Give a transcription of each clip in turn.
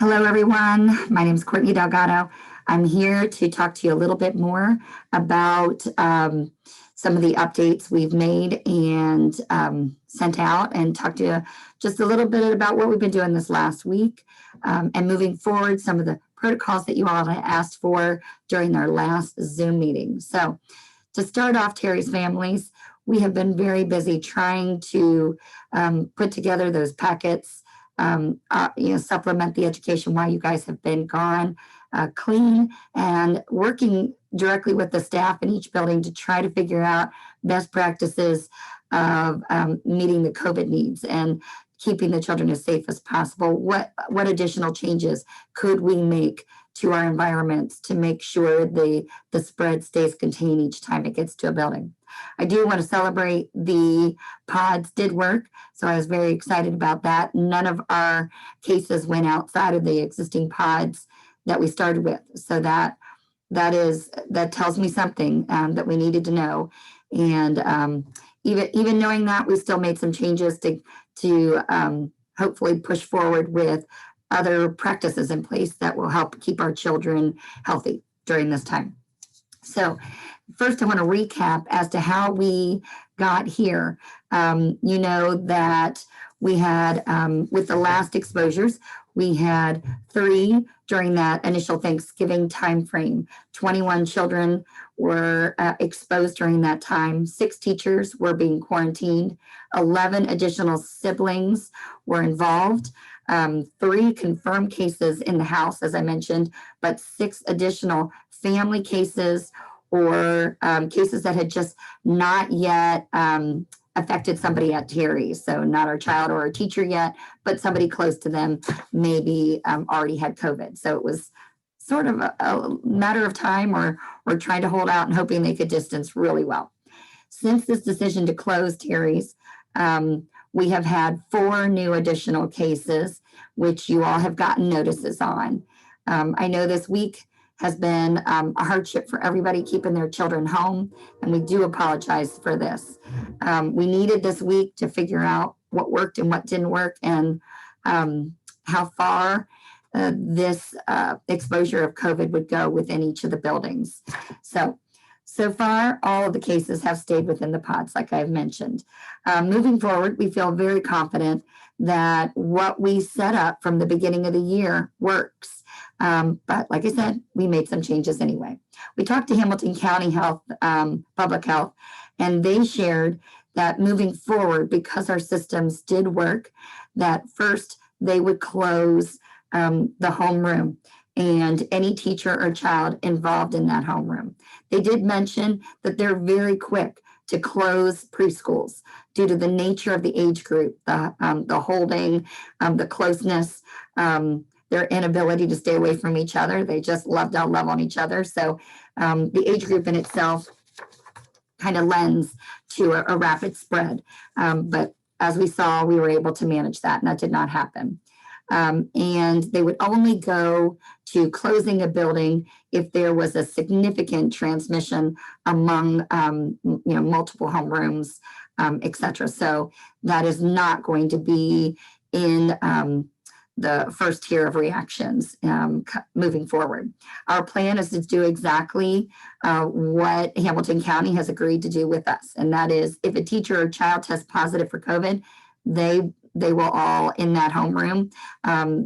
Hello, everyone. My name is Courtney Delgado. I'm here to talk to you a little bit more about some of the updates we've made and sent out, and talk to you just a little bit about what we've been doing this last week and moving forward, some of the protocols that you all had asked for during our last Zoom meeting. So, to start off, Terry's families, we have been very busy trying to put together those packets, supplement the education while you guys have been gone, clean, and working directly with the staff in each building to try to figure out best practices of meeting the COVID needs and keeping the children as safe as possible. What additional changes could we make to our environments to make sure the spread stays contained each time it gets to a building? I do want to celebrate the pods did work, so I was very excited about that. None of our cases went outside of the existing pods that we started with, so that tells me something that we needed to know. And even knowing that, we still made some changes to hopefully push forward with other practices in place that will help keep our children healthy during this time. So first, I want to recap as to how we got here. You know that we had, with the last exposures, we had 3 during that initial Thanksgiving timeframe. 21 children were exposed during that time. 6 teachers were being quarantined. 11 additional siblings were involved. 3 confirmed cases in the house, as I mentioned, but 6 additional family cases or cases that had just not yet affected somebody at Terry's. So not our child or our teacher yet, but somebody close to them maybe already had COVID. So it was sort of a matter of time or trying to hold out and hoping they could distance really well. Since this decision to close Terry's, we have had 4 new additional cases, which you all have gotten notices on. I know this week has been a hardship for everybody keeping their children home, and we do apologize for this. We needed this week to figure out what worked and what didn't work, and how far this exposure of COVID would go within each of the buildings. So far, all of the cases have stayed within the pods, like I've mentioned. Moving forward, we feel very confident that what we set up from the beginning of the year works. But like I said, we made some changes anyway. We talked to Hamilton County Health, Public Health, and they shared that moving forward, because our systems did work, that first they would close the homeroom and any teacher or child involved in that homeroom. They did mention that they're very quick to close preschools due to the nature of the age group, the holding, the closeness, their inability to stay away from each other. They just love on each other. So the age group in itself kind of lends to a rapid spread. But as we saw, we were able to manage that, and that did not happen. And they would only go to closing a building if there was a significant transmission among multiple homerooms, et cetera. So that is not going to be in the first tier of reactions moving forward. Our plan is to do exactly what Hamilton County has agreed to do with us, and that is if a teacher or child tests positive for COVID, they will all in that homeroom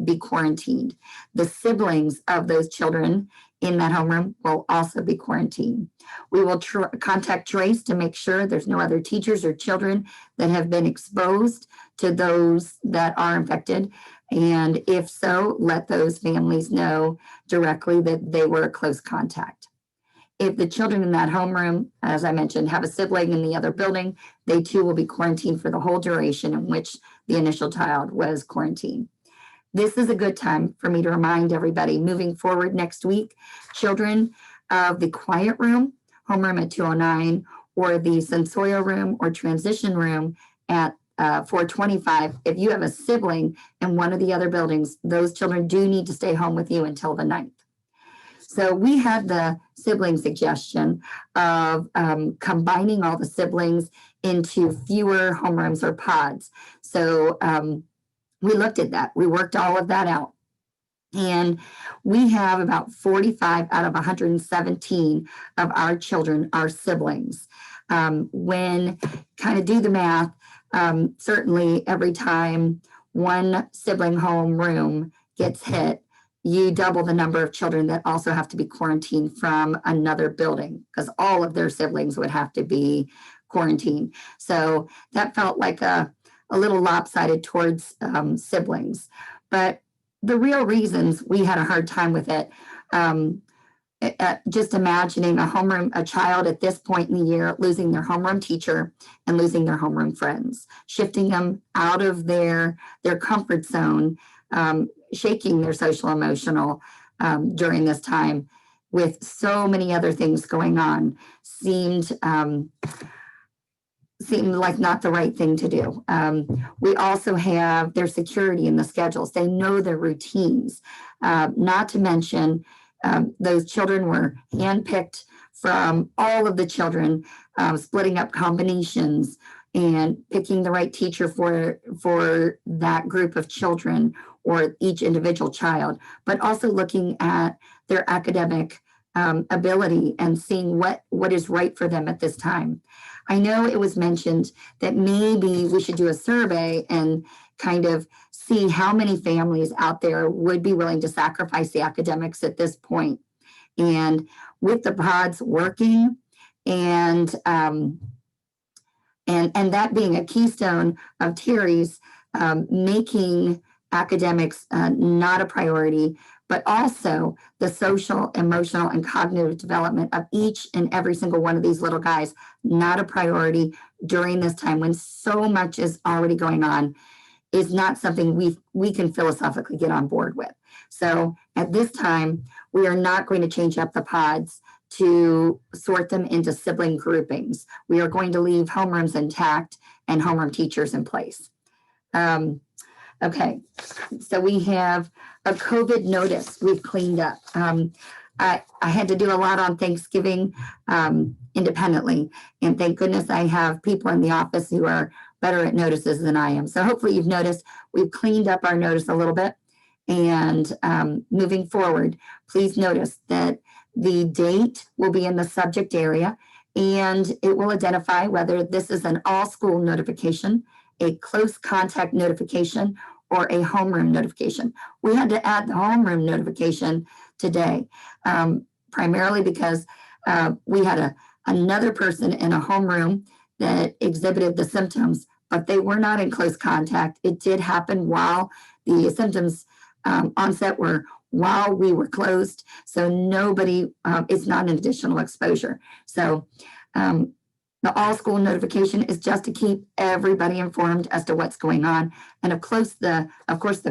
be quarantined. The siblings of those children in that homeroom will also be quarantined. We will contact trace to make sure there's no other teachers or children that have been exposed to those that are infected. And if so, let those families know directly that they were a close contact. If the children in that homeroom, as I mentioned, have a sibling in the other building, they too will be quarantined for the whole duration in which the initial child was quarantined. This is a good time for me to remind everybody moving forward next week, children of the quiet room, homeroom at 209, or the sensorial room or transition room at 425. If you have a sibling in one of the other buildings, those children do need to stay home with you until the 9th. So we had the sibling suggestion of combining all the siblings into fewer homerooms or pods. So we looked at that. We worked all of that out. And we have about 45 out of 117 of our children are siblings. When kind of do the math, certainly every time one sibling home room gets hit, you double the number of children that also have to be quarantined from another building, because all of their siblings would have to be quarantined. So that felt like a little lopsided towards siblings. But the real reasons we had a hard time with it, just imagining a child at this point in the year losing their homeroom teacher and losing their homeroom friends, shifting them out of their comfort zone, shaking their social emotional during this time with so many other things going on seemed like not the right thing to do. We also have their security in the schedules. They know their routines, not to mention those children were handpicked from all of the children, splitting up combinations and picking the right teacher for that group of children or each individual child, but also looking at their academic ability and seeing what is right for them at this time. I know it was mentioned that maybe we should do a survey and kind of see how many families out there would be willing to sacrifice the academics at this point. And with the pods working and that being a keystone of Terry's, making academics not a priority, but also the social, emotional, and cognitive development of each and every single one of these little guys not a priority during this time when so much is already going on, is not something we can philosophically get on board with. So at this time, we are not going to change up the pods to sort them into sibling groupings. We are going to leave homerooms intact and homeroom teachers in place. Okay, so we have a COVID notice we've cleaned up. I had to do a lot on Thanksgiving independently, and thank goodness I have people in the office who are better at notices than I am. So hopefully you've noticed we've cleaned up our notice a little bit. And moving forward, please notice that the date will be in the subject area, and it will identify whether this is an all-school notification, a close contact notification, or a homeroom notification. We had to add the homeroom notification today, primarily because we had another person in a homeroom that exhibited the symptoms, but they were not in close contact. It did happen while the symptoms onset were while we were closed. So nobody, it's not an additional exposure. So the all school notification is just to keep everybody informed as to what's going on. And of course, the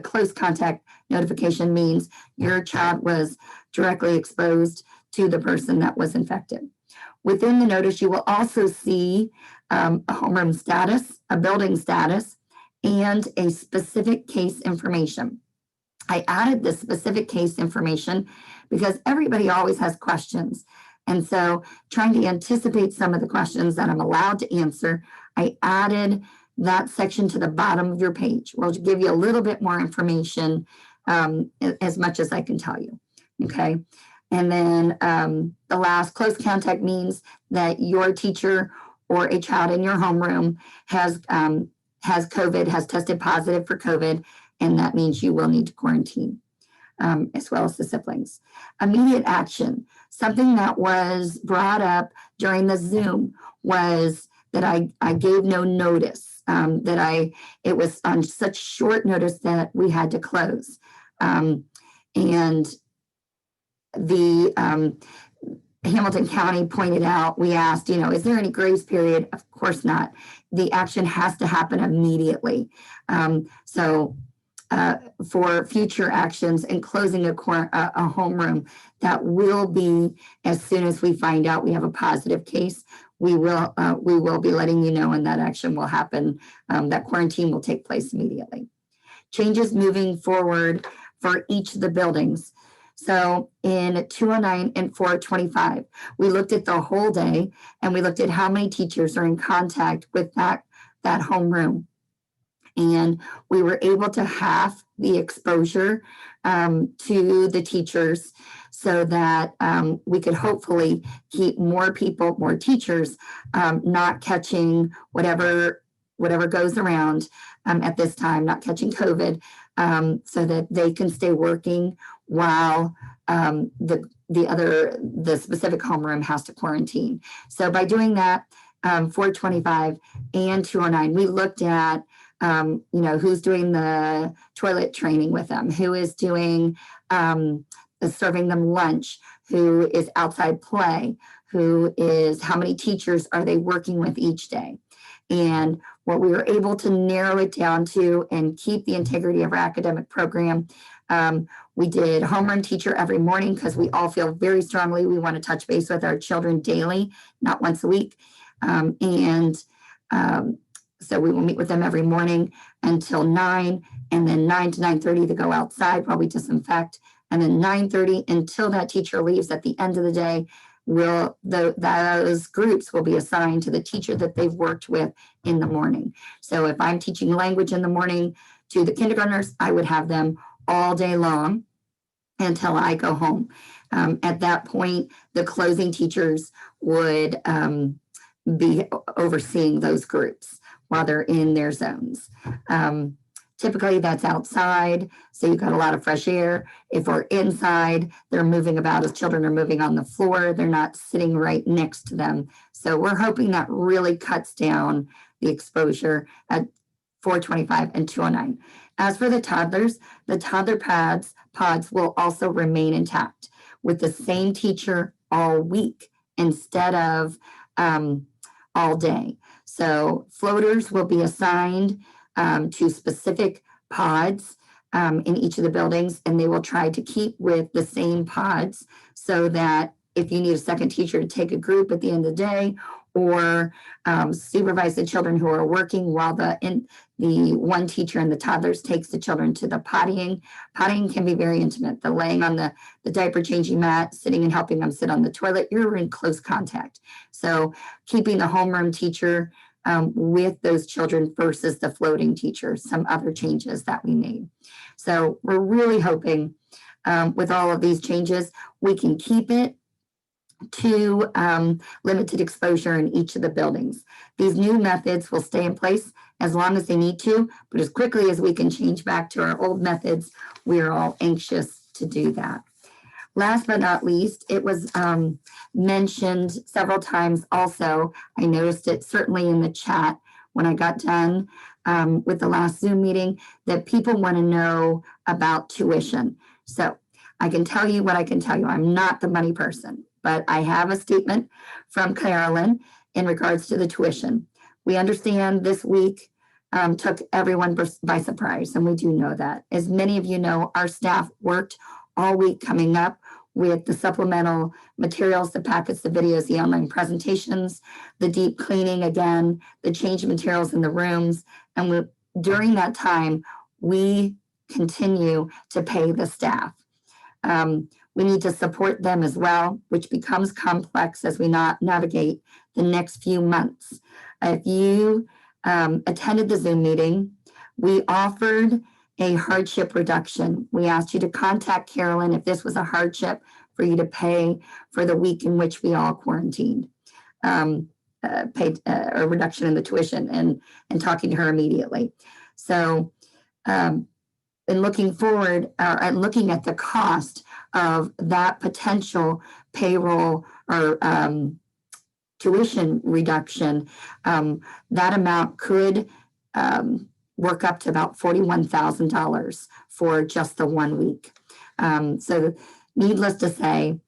close contact notification means your child was directly exposed to the person that was infected. Within the notice, you will also see a homeroom status, a building status, and a specific case information. I added this specific case information because everybody always has questions. And so trying to anticipate some of the questions that I'm allowed to answer, I added that section to the bottom of your page. We'll give you a little bit more information, as much as I can tell you, okay? And then the last, close contact means that your teacher or a child in your homeroom has COVID, has tested positive for COVID, and that means you will need to quarantine, as well as the siblings. Immediate action, something that was brought up during the Zoom was that I gave no notice, it was on such short notice that we had to close. And the Hamilton County pointed out, we asked, is there any grace period? Of course not. The action has to happen immediately. For future actions and closing a homeroom, that will be as soon as we find out we have a positive case. We will be letting you know, and that action will happen. That quarantine will take place immediately. Changes moving forward for each of the buildings. So in 209 and 425, we looked at the whole day and we looked at how many teachers are in contact with that homeroom. And we were able to half the exposure to the teachers so that we could hopefully keep more people, more teachers, not catching whatever goes around at this time, not catching COVID, so that they can stay working while the specific homeroom has to quarantine. So by doing that, 425 and 209, we looked at who's doing the toilet training with them, who is doing serving them lunch, who is outside play, how many teachers are they working with each day. And what we were able to narrow it down to and keep the integrity of our academic program, we did homeroom teacher every morning because we all feel very strongly we want to touch base with our children daily, not once a week. So we will meet with them every morning until 9, and then 9 to 9:30 to go outside while we disinfect, and then 9:30 until that teacher leaves at the end of the day. Those groups will be assigned to the teacher that they've worked with in the morning. So if I'm teaching language in the morning to the kindergartners, I would have them all day long until I go home. At that point, the closing teachers would be overseeing those groups while they're in their zones. Typically that's outside, so you've got a lot of fresh air. If we're inside, they're moving about as children are moving on the floor. They're not sitting right next to them. So we're hoping that really cuts down the exposure at 425 and 209. As for the toddlers, the toddler pods will also remain intact with the same teacher all week instead of all day. So floaters will be assigned to specific pods in each of the buildings, and they will try to keep with the same pods so that if you need a second teacher to take a group at the end of the day or supervise the children who are working while the one teacher and the toddlers takes the children to the pottying. Pottying can be very intimate. The laying on the diaper changing mat, sitting and helping them sit on the toilet, you're in close contact. So keeping the homeroom teacher with those children versus the floating teacher, some other changes that we made. So we're really hoping with all of these changes, we can keep it to limited exposure in each of the buildings. These new methods will stay in place as long as they need to, but as quickly as we can change back to our old methods, we are all anxious to do that. Last but not least, it was mentioned several times also. I noticed it certainly in the chat when I got done with the last Zoom meeting that people want to know about tuition. So I can tell you what I can tell you. I'm not the money person, but I have a statement from Carolyn in regards to the tuition. We understand this week took everyone by surprise, and we do know that. As many of you know, our staff worked all week coming up with the supplemental materials, the packets, the videos, the online presentations, the deep cleaning again, the change of materials in the rooms. And during that time, we continue to pay the staff. We need to support them as well, which becomes complex as we navigate the next few months. If you attended the Zoom meeting, we offered a hardship reduction. We asked you to contact Carolyn if this was a hardship for you to pay for the week in which we all quarantined, paid a reduction in the tuition and talking to her immediately. So in looking forward and looking at the cost of that potential payroll or tuition reduction, that amount could work up to about $41,000 for just the 1 week. So needless to say,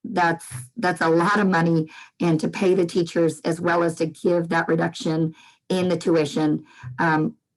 that's a lot of money, and to pay the teachers as well as to give that reduction in the tuition,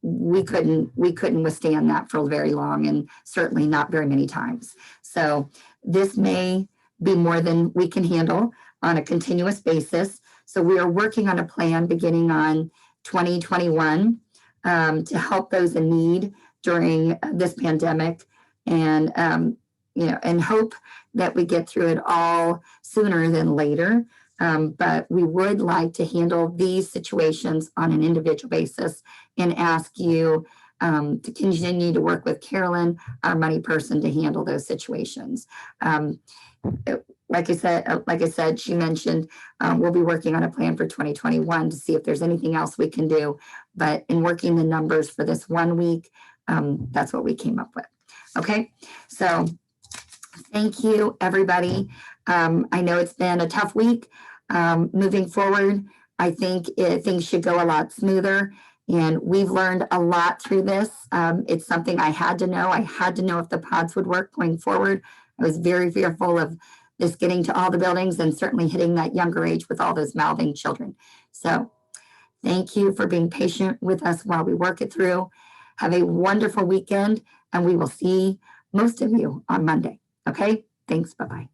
we couldn't withstand that for very long, and certainly not very many times. So this may be more than we can handle on a continuous basis. So we are working on a plan beginning on 2021 to help those in need during this pandemic, and and hope that we get through it all sooner than later. But we would like to handle these situations on an individual basis and ask you to continue to work with Carolyn, our money person, to handle those situations. Like I said, she mentioned we'll be working on a plan for 2021 to see if there's anything else we can do. But in working the numbers for this 1 week, that's what we came up with. Okay, so thank you, everybody. I know it's been a tough week. Moving forward, I think things should go a lot smoother. And we've learned a lot through this. It's something I had to know. I had to know if the pods would work going forward. I was very fearful of this getting to all the buildings and certainly hitting that younger age with all those mouthing children. So thank you for being patient with us while we work it through. Have a wonderful weekend, and we will see most of you on Monday. Okay? Thanks. Bye-bye.